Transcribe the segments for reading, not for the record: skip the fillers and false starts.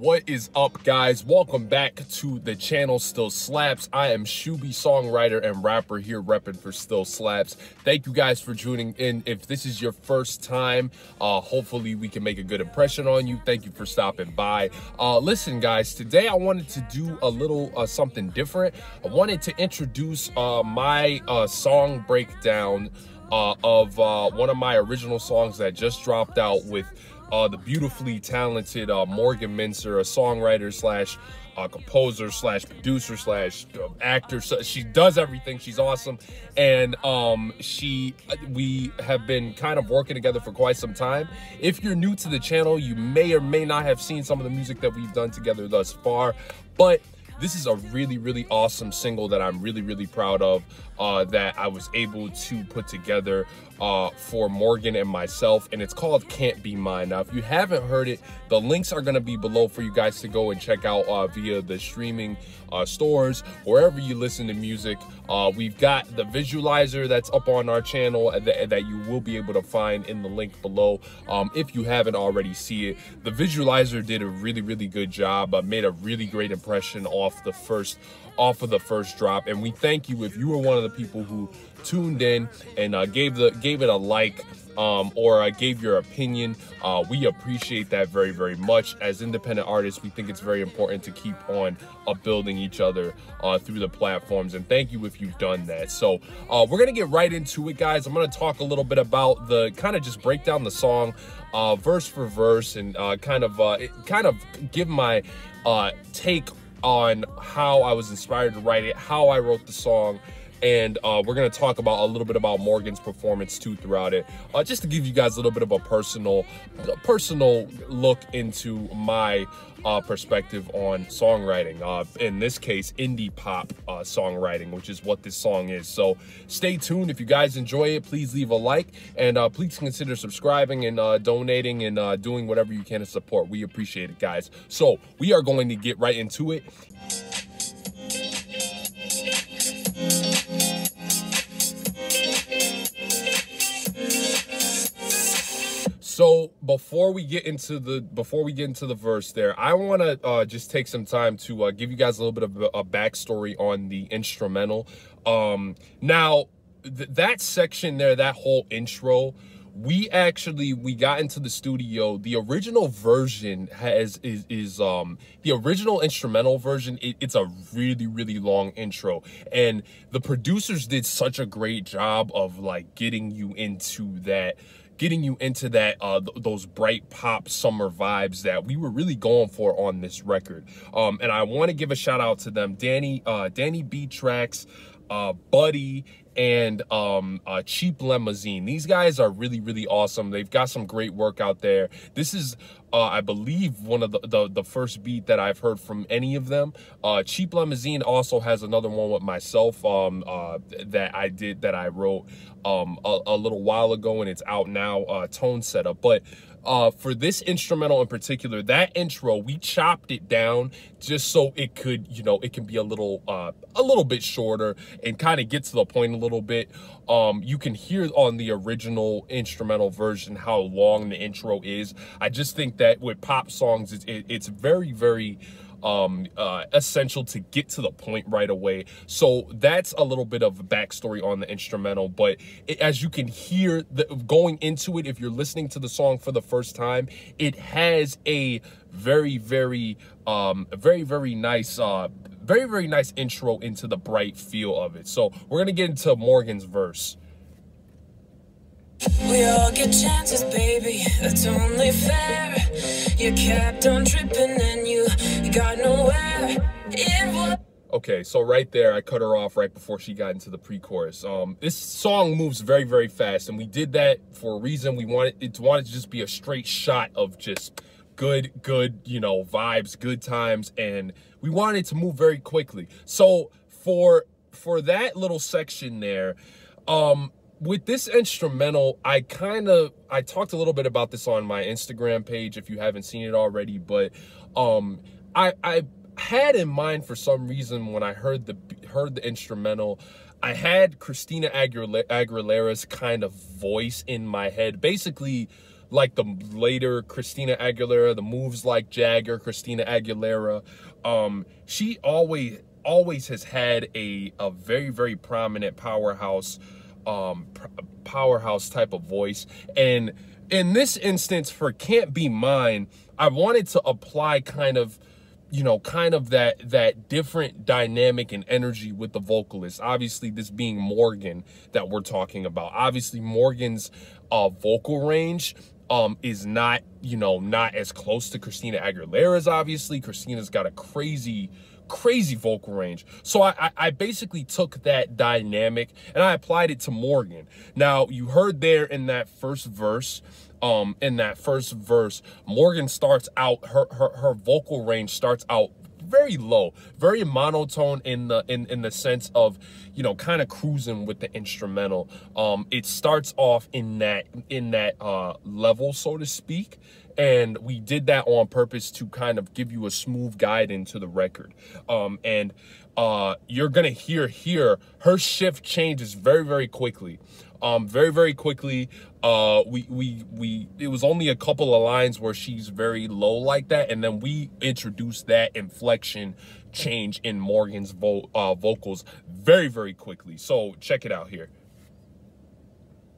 What is up, guys? Welcome back to the channel Still Slaps. I am Shuby, songwriter and rapper here repping for Still Slaps. Thank you guys for tuning in. If this is your first time, hopefully we can make a good impression on you. Thank you for stopping by. Listen, guys, today I wanted to do a little something different. I wanted to introduce my song breakdown of one of my original songs that just dropped out with the beautifully talented Morgan Mincer, a songwriter slash composer slash producer slash actor. So she does everything. She's awesome. And we have been kind of working together for quite some time. If you're new to the channel, you may or may not have seen some of the music that we've done together thus far, but this is a really awesome single that I'm really proud of, that I was able to put together for Morgan and myself, and it's called Can't Be Mine. Now, if you haven't heard it, the links are going to be below for you guys to go and check out via the streaming stores, wherever you listen to music. We've got the visualizer that's up on our channel that you will be able to find in the link below. If you haven't already seen it, the visualizer did a really good job, made a really great impression off of the first drop, and we thank you if you were one of the people who tuned in and gave it a like or gave your opinion. We appreciate that very much. As independent artists, we think it's very important to keep on building each other through the platforms, and thank you if you've done that. So we're gonna get right into it, guys. I'm gonna talk a little bit about just break down the song verse for verse, and kind of give my take on how I was inspired to write it, how I wrote the song, and we're going to talk about a little bit about Morgan's performance too throughout it, just to give you guys a little bit of a personal look into my perspective on songwriting, in this case indie pop songwriting, which is what this song is. So stay tuned. If you guys enjoy it, please leave a like, and please consider subscribing and donating and doing whatever you can to support. We appreciate it, guys. So we are going to get right into it. So before we get into the verse there, I want to just take some time to give you guys a little bit of a backstory on the instrumental. Now that section there, that whole intro, we got into the studio. The original version the original instrumental version. It's a really long intro, and the producers did such a great job of like getting you into those bright pop summer vibes that we were really going for on this record. And I want to give a shout out to them, Danny B Tracks, Buddy, and Cheap Limousine. These guys are really awesome. They've got some great work out there. This is I believe one of the first beat that I've heard from any of them. Cheap Limousine also has another one with myself that I wrote a little while ago, and it's out now, Tone Setup. But for this instrumental in particular, that intro, we chopped it down just so it could, it can be a little bit shorter and kind of get to the point a little bit. You can hear on the original instrumental version how long the intro is. I just think that with pop songs, it's very essential to get to the point right away. So that's a little bit of a backstory on the instrumental. But as you can hear, going into it, if you're listening to the song for the first time, it has a very nice intro into the bright feel of it. So we're gonna get into Morgan's verse. We all get chances, baby, that's only fair. You kept on tripping and you got nowhere. Okay, so right there, I cut her off right before she got into the pre-chorus. This song moves very fast, and we did that for a reason. We wanted to just be a straight shot of just good, vibes, good times, and we wanted it to move very quickly. So for that little section there, with this instrumental, I talked a little bit about this on my Instagram page if you haven't seen it already, but I had in mind, for some reason, when I heard the instrumental, I had Christina Aguilera's kind of voice in my head, basically like the later Christina Aguilera, the moves like Jagger, Christina Aguilera. She always has had a very, very prominent powerhouse type of voice. And in this instance, for Can't Be Mine, I wanted to apply kind of that different dynamic and energy with the vocalist. Obviously, this being Morgan that we're talking about. Obviously, Morgan's vocal range is not as close to Christina Aguilera's. Obviously, Christina's got a crazy vocal range. So I basically took that dynamic and I applied it to Morgan. Now, you heard there in that first verse, Morgan starts out, her vocal range starts out very low, very monotone in the sense of, kind of cruising with the instrumental. It starts off in that level, so to speak. And we did that on purpose to kind of give you a smooth guide into the record. You're gonna hear here, her shift changes very, very quickly. Very quickly. It was only a couple of lines where she's very low like that, and then we introduced that inflection change in Morgan's vocals very, very quickly. So check it out here.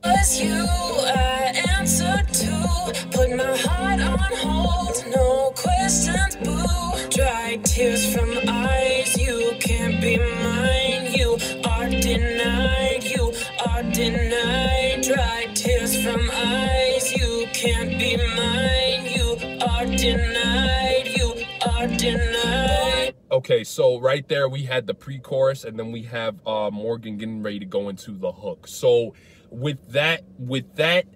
Was you I answered to, put my heart on hold, no questions, boo. Dry tears from eyes, you can't be mine, you are denied, you are denied. Dry tears from eyes, you can't be mine, you are denied, you are denied. Okay, so right there we had the pre-chorus, and then we have Morgan getting ready to go into the hook. So with that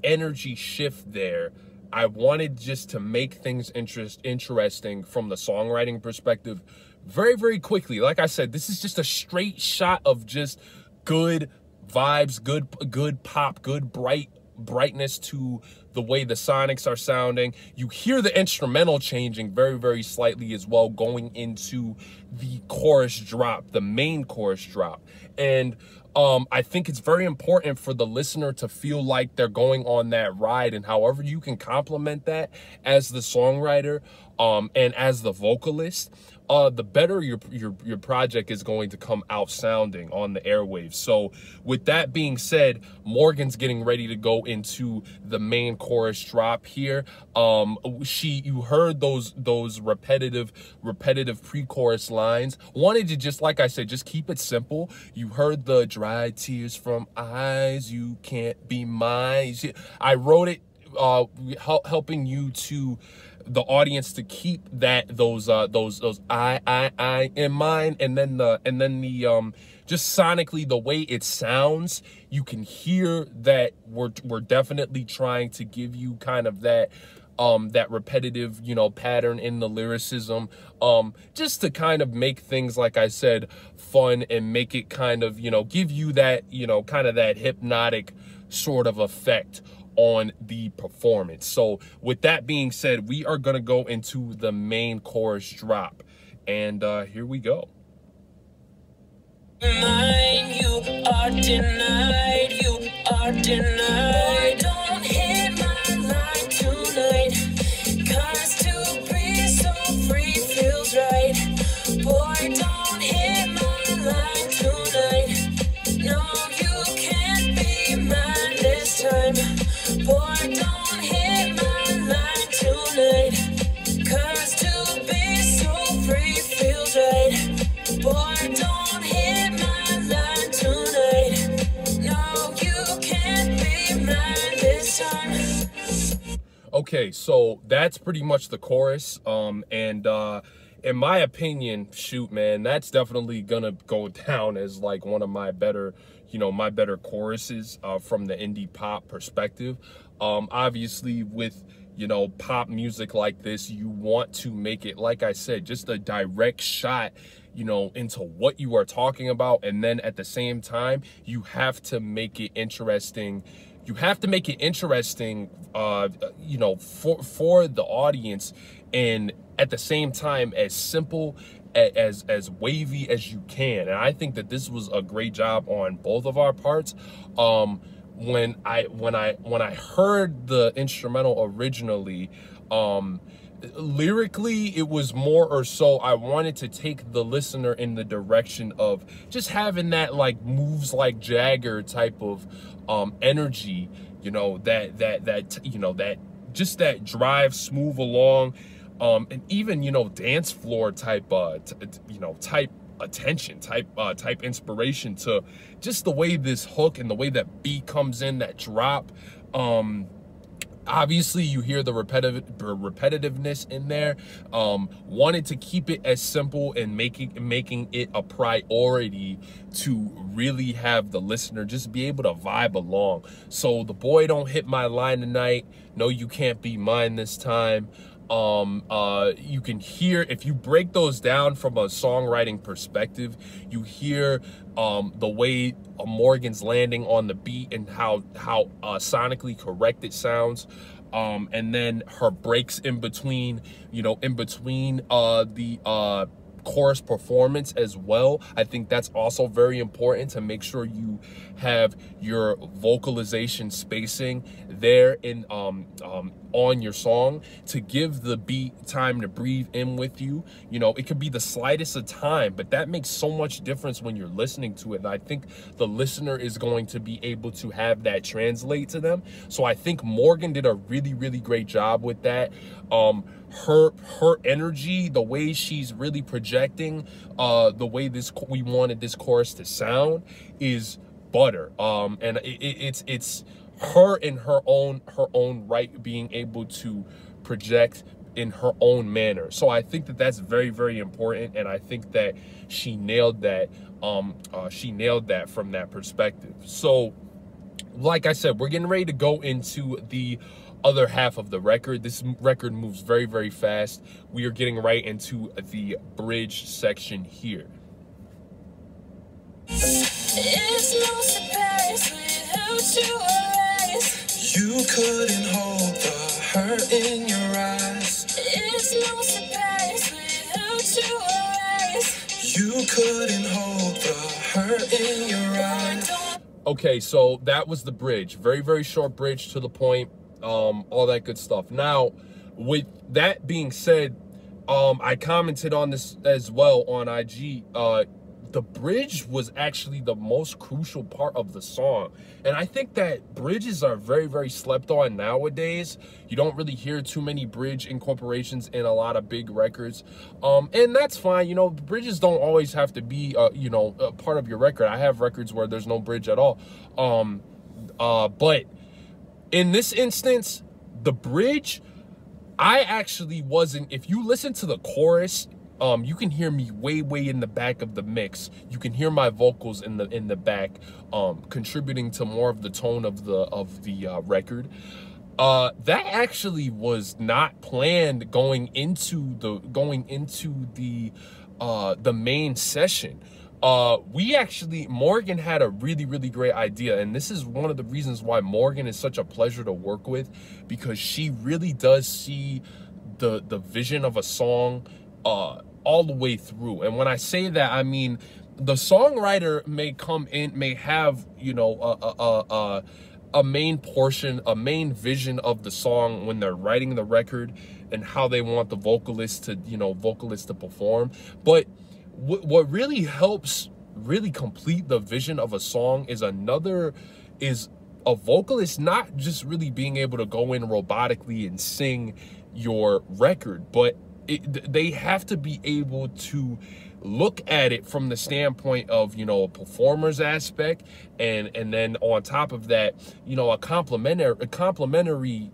energy shift there, I wanted just to make things interesting from the songwriting perspective very, very quickly. Like I said, this is just a straight shot of just good vibes, good pop, good brightness to the way the sonics are sounding. You hear the instrumental changing very, very slightly as well, going into the chorus drop, the main chorus drop. And I think it's very important for the listener to feel like they're going on that ride, and however you can complement that as the songwriter and as the vocalist, the better your project is going to come out sounding on the airwaves. So with that being said, Morgan's getting ready to go into the main chorus drop here. You heard those repetitive pre-chorus lines. Wanted to just, like I said, just keep it simple. You heard the dry tears from eyes, you can't be mine. I wrote it helping you to the audience to keep those I in mind, and then the just sonically the way it sounds, you can hear that we're definitely trying to give you kind of that repetitive pattern in the lyricism, just to kind of make things, like I said, fun, and make it kind of give you that kind of that hypnotic sort of effect on the performance. So with that being said, we are gonna go into the main chorus drop, and here we go. Mine, you are denied, you are denied. Don't hit my line tonight, 'cause to be so free feels right. Boy, don't hit my line tonight. No, you can't be mine this time. Boy, don't hit my line tonight, 'cause to be so free feels right. Boy, don't hit my line tonight. No, you can't be mine this time. Okay, so that's pretty much the chorus. In my opinion, shoot, man, that's definitely gonna go down as like one of my better choruses from the indie pop perspective. Obviously with pop music like this, you want to make it, like I said, just a direct shot into what you are talking about, and then at the same time you have to make it interesting. You have to make it interesting for the audience, and at the same time as simple, as wavy as you can. And I think that this was a great job on both of our parts. when I heard the instrumental originally, lyrically it was more or so I wanted to take the listener in the direction of just having that like moves like Jagger type of energy, you know, that you know, that just that drive smooth along, and even, you know, dance floor type you know, type attention, type inspiration to just the way this hook and the way that beat comes in, that drop. Obviously you hear the repetitiveness in there. Wanted to keep it as simple and making it a priority to really have the listener just be able to vibe along. So the boy don't hit my line tonight, no you can't be mine this time. You can hear, if you break those down from a songwriting perspective, you hear the way Morgan's landing on the beat and how sonically correct it sounds, and then her breaks in between, you know, in between the chorus performance as well. I think that's also very important to make sure you have your vocalization spacing there in on your song to give the beat time to breathe in with you. You know, it could be the slightest of time, but that makes so much difference when you're listening to it. And I think the listener is going to be able to have that translate to them. So I think Morgan did a really, really great job with that. Her energy, the way she's really projecting, the way we wanted this chorus to sound is butter. And it's her in her own right being able to project in her own manner. So I think that that's very, very important, and I think that she nailed that. She nailed that from that perspective. So like I said, we're getting ready to go into the other half of the record. This record moves very, very fast. We are getting right into the bridge section here. It's no surprise without you arise. You couldn't hold the hurt in your eyes. It's no surprise without you arise. You couldn't hold the hurt in your eyes. Okay, so that was the bridge. Very, very short bridge, to the point, all that good stuff. Now, with that being said, I commented on this as well on IG. The bridge was actually the most crucial part of the song. And I think that bridges are very, very slept on nowadays. You don't really hear too many bridge incorporations in a lot of big records. And that's fine. You know, bridges don't always have to be, you know, a part of your record. I have records where there's no bridge at all. But in this instance, the bridge, I actually wasn't, if you listen to the chorus, you can hear me way in the back of the mix. You can hear my vocals in the back, contributing to more of the tone of the record. That actually was not planned going into the main session. Morgan had a really great idea, and this is one of the reasons why Morgan is such a pleasure to work with, because she really does see the vision of a song all the way through. And when I say that, I mean the songwriter may have, you know, a main portion, a main vision of the song when they're writing the record and how they want the vocalist to perform. But what really helps really complete the vision of a song is a vocalist not just really being able to go in robotically and sing your record, but they have to be able to look at it from the standpoint of, you know, a performer's aspect, and then on top of that, you know, a complimentary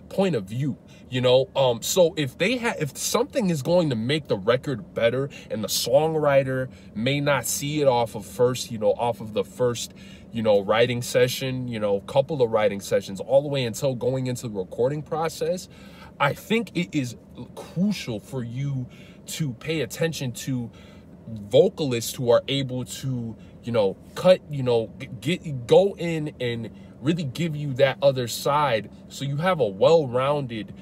point of view, you know. So if something is going to make the record better, and the songwriter may not see it off of the first, you know, writing session, you know, couple of writing sessions, all the way until going into the recording process, I think it is crucial for you to pay attention to vocalists who are able to, you know, go in and really give you that other side, so you have a well-rounded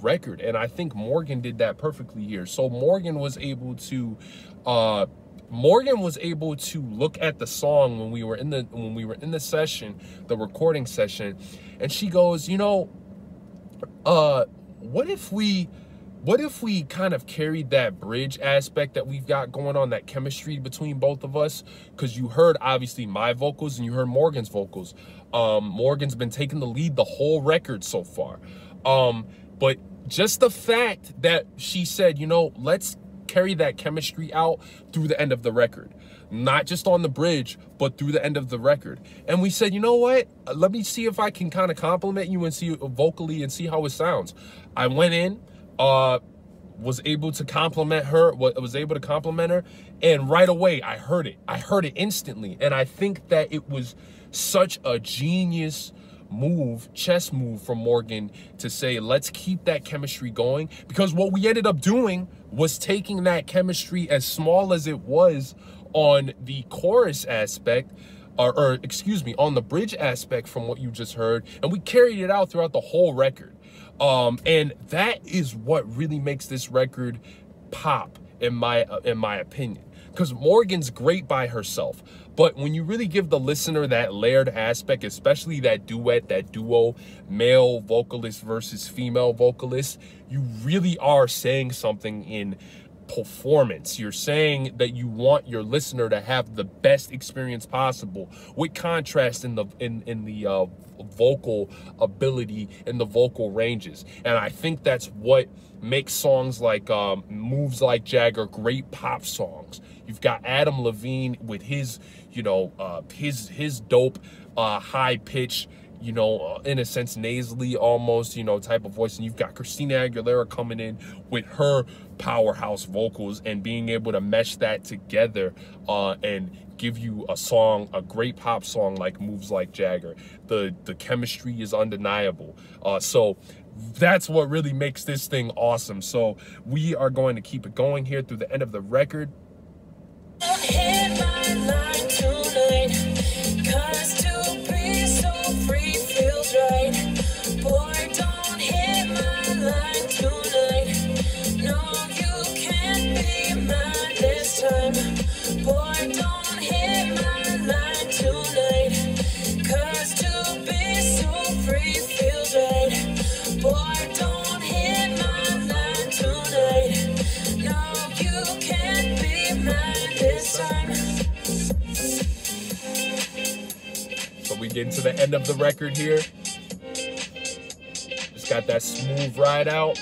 record. And I think Morgan did that perfectly here. So Morgan was able to Morgan was able to look at the song when we were in the session, the recording session, and she goes, you know, what if we kind of carried that bridge aspect that we've got going on, that chemistry between both of us? Because you heard obviously my vocals and you heard Morgan's vocals. Morgan's been taking the lead the whole record so far. But just the fact that she said, you know, let's carry that chemistry out through the end of the record, not just on the bridge, but through the end of the record. And we said, you know what, let me see if I can kind of compliment you and see vocally and see how it sounds. I went in, was able to compliment her, and right away I heard it instantly. And I think that it was such a genius move, chess move from Morgan to say, let's keep that chemistry going, because what we ended up doing was taking that chemistry, as small as it was on the chorus aspect, or excuse me, on the bridge aspect from what you just heard, and we carried it out throughout the whole record. And that is what really makes this record pop, in my opinion. Because Morgan's great by herself, but when you really give the listener that layered aspect, especially that duet, that duo, male vocalist versus female vocalist, you really are saying something in performance. You're saying that you want your listener to have the best experience possible, with contrast in the vocal ability and the vocal ranges. And I think that's what makes songs like Moves Like Jagger great pop songs. You've got Adam Levine with his, you know, his dope high pitch, you know, in a sense nasally almost, you know, type of voice. And you've got Christina Aguilera coming in with her powerhouse vocals and being able to mesh that together and give you a song, a great pop song like Moves Like Jagger. The chemistry is undeniable. So that's what really makes this thing awesome. So we are going to keep it going here through the end of the record. Hit my line tonight, 'cause to be so free feels right. Boy, don't hit my line tonight. No, you can't be mine this time. Boy, don't hit my line tonight, 'cause to be so free feels right. Boy, don't hit my line tonight. No, you can't be mine this time. So we get into the end of the record here. Just got that smooth ride out.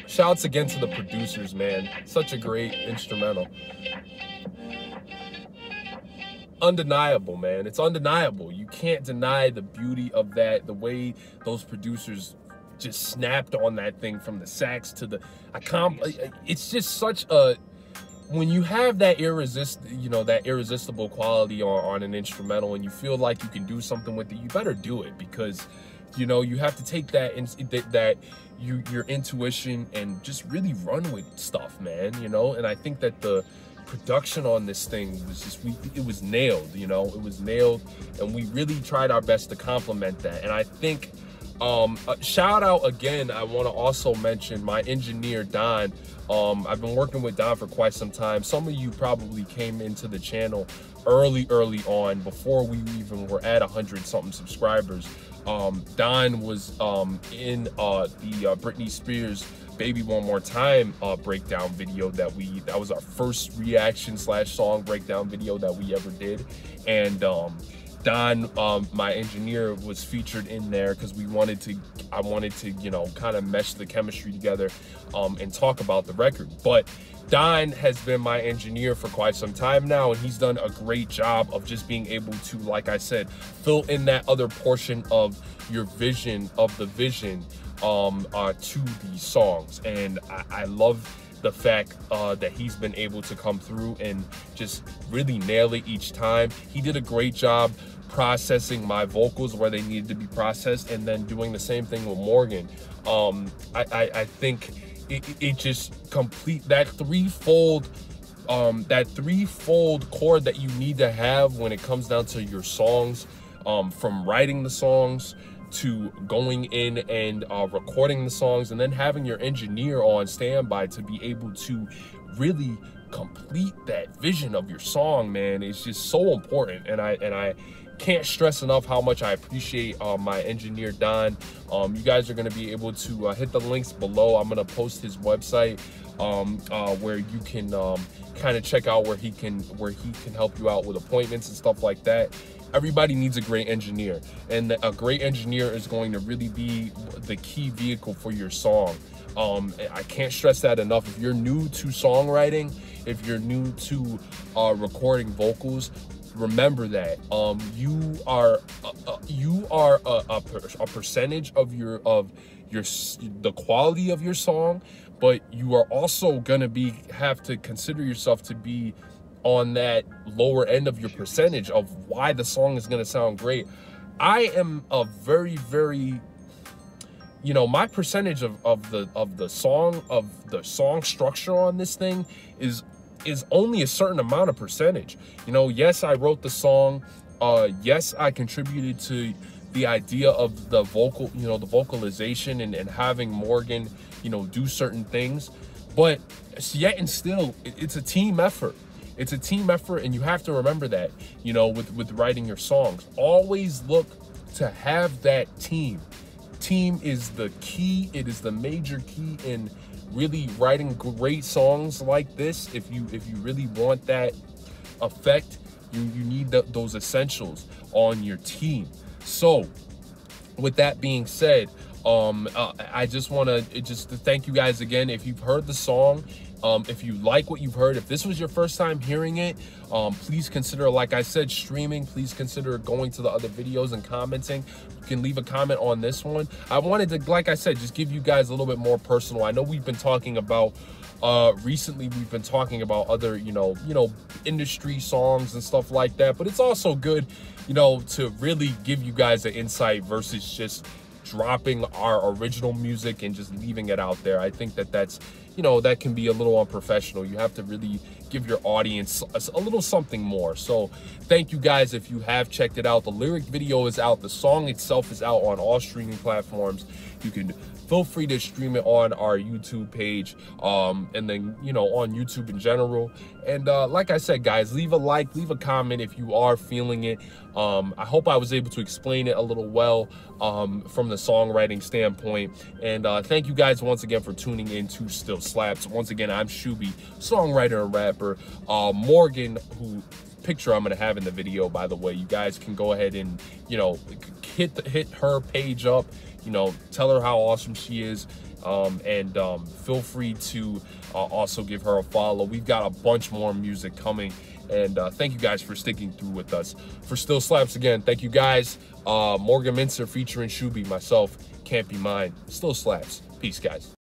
Shouts again to the producers, man. Such a great instrumental. Undeniable, man. It's undeniable. You can't deny the beauty of that, the way those producers just snapped on that thing, from the sax to the it's just such a, when you have that irresistible quality on an instrumental, and you feel like you can do something with it, you better do it, because you know you have to take your intuition and just really run with stuff, man. You know, and I think that the production on this thing was just, it was nailed. You know, it was nailed, and we really tried our best to complement that. And I think shout out again, I want to also mention my engineer Don. I've been working with Don for quite some time. Some of you probably came into the channel early on, before we even were at 100-something subscribers. Don was in the Britney Spears Baby One More Time breakdown video that was our first reaction / song breakdown video that we ever did. And Don, my engineer, was featured in there because I wanted to, you know, kind of mesh the chemistry together and talk about the record. But Don has been my engineer for quite some time now, and he's done a great job of just being able to, like I said, fill in that other portion of your vision, to these songs. And I love the fact that he's been able to come through and just really nail it each time. He did a great job processing my vocals where they needed to be processed, and then doing the same thing with Morgan. I think it just complete that threefold chord that you need to have when it comes down to your songs, from writing the songs to going in and recording the songs, and then having your engineer on standby to be able to really complete that vision of your song, man, is just so important. And I can't stress enough how much I appreciate my engineer Don. You guys are going to be able to hit the links below. I'm going to post his website where you can kind of check out where he can help you out with appointments and stuff like that. Everybody needs a great engineer, and a great engineer is going to really be the key vehicle for your song. I can't stress that enough. If you're new to songwriting, if you're new to recording vocals, remember that you are a percentage of the quality of your song, but you are also gonna have to consider yourself to be on that lower end of your percentage of why the song is gonna sound great. I am a very, you know, my percentage of the song structure on this thing is only a certain amount of percentage. You know, yes, I wrote the song. Yes, I contributed to the idea of the vocal, you know, the vocalization and having Morgan, you know, do certain things. But yet and still, it's a team effort. It's a team effort, and you have to remember that, you know, with writing your songs. Always look to have that team. Team is the key. It is the major key in really writing great songs like this. If you really want that effect, you need those essentials on your team. So with that being said, I just want to thank you guys again. If you've heard the song, if you like what you've heard, if this was your first time hearing it, please consider, like I said, streaming. Please consider going to the other videos and commenting. You can leave a comment on this one. I wanted to, like I said, just give you guys a little bit more personal. I know we've been talking about recently, we've been talking about other, you know, industry songs and stuff like that, but it's also good, you know, to really give you guys an insight versus just dropping our original music and just leaving it out there. I think that's, you know, that can be a little unprofessional. You have to really give your audience a little something more. So thank you guys if you have checked it out. The lyric video is out. The song itself is out on all streaming platforms. You can feel free to stream it on our YouTube page, and then, you know, on YouTube in general. And like I said, guys, leave a like, leave a comment if you are feeling it. I hope I was able to explain it a little well from the songwriting standpoint. And thank you guys once again for tuning in to Still Slaps. Once again, I'm Shuby, songwriter and rapper. Morgan, who picture I'm gonna have in the video, by the way. You guys can go ahead and, you know, hit her page up, you know, tell her how awesome she is, and feel free to also give her a follow. We've got a bunch more music coming, and thank you guys for sticking through with us. For Still Slaps, again, thank you guys. Morgan Mincer featuring Shuby, myself, Can't Be Mine. Still Slaps. Peace, guys.